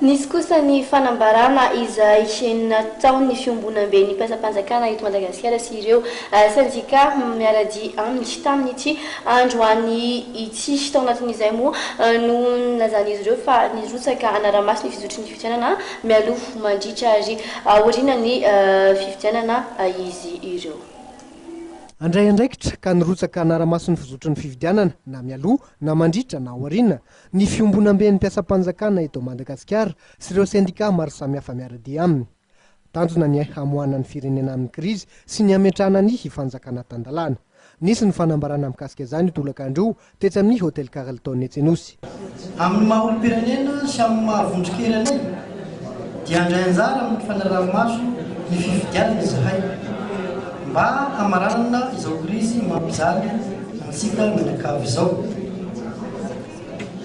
Nisy kosa ny fanambarana izay natao ny fiombonan-be ny mpiasa-panjakana eto Madagasikara sy ireo sindika miarady aminy tamin'ny ity androany ity tao anatin'izay moa no nilazan'izy ireo fa nirotsaka anaramasy ny fizotry ny fifidianana mialoha mandritra ary aoriana ny fifidianana izy ireo. Andray andraikitra ka nirotsaka anaramaso ny fizotry ny fifidianana na mialoha na mandritra na aoriana ny fiombonam-be ny mpiasa-panjakana eto Madagasikara sy ireo sindika maro samihafa miarady aminy. Tanjona ny hamoahana ny firenena amin'ny krizy sy ny hametrahana ny hifanjakana tandalana. Nisy ny fanambarana mikasika izany tolakandro tetsy amin'ny hôtel Carlton Etsenosy. Amin'ny maha-olom-pirenena sy amin'ny mahavondron-kerenena dia andray anjara amin'ny fanaraha-maso ny fifidianana izahay mba hamaranana izao krizy mampijaly antsika manakavy izao.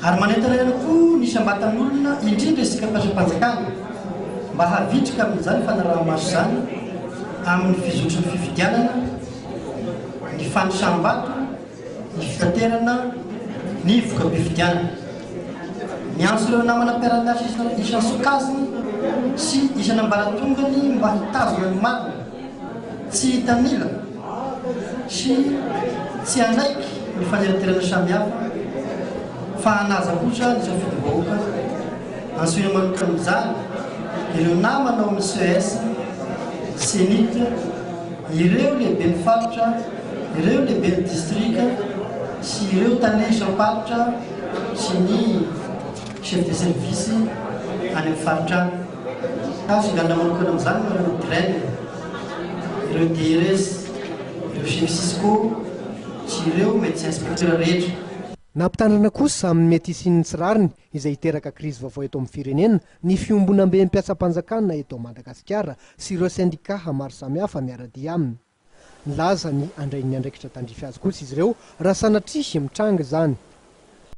Ary manentana ihany koa ny sambatan'ny olona indrindra isika mpiasa-panjakana mba havitrika amin'izany fanaraha-maso izany amin'ny fizotry ny fifidianana, ny fandrisam-bato, ny fitaterana, ny voka-pifidianana. Miantso ireo namana mpiara-miasa isan'ny sokajiny sy isan'ny ambaratongany mba hitazona ny marina, tsy hitanila sy tsy hanaiky ny faneriterana samihafa fa hanaza kosa ny safidim-bahoaka. Ansoina manokana amin'izany ireo namana ao amin'ny CES, SENIT, ireo lehibe ny faritra, ireo lehibe ny distrika sy ireo tane isam-paritra sy ny chef de service any amin'ny faritra. Singana manokana amin'izany ireo draine, ireo DRS, ireo chef Cisco sy ireo médecin inspecteur rehetra. Nampitandrina kosa amin'ny mety isian'ny tsirariny izay hiteraka krizy vaovao eto amin'ny firenena ny fiombonam-be ny mpiasa-panjakana eto Madagasikara sy ireo sindika maro samihafa miarady aminy. Nilaza ny andrain'ny andraikitra tandrify azy kosa izy ireo raha sanatria mitranga izany.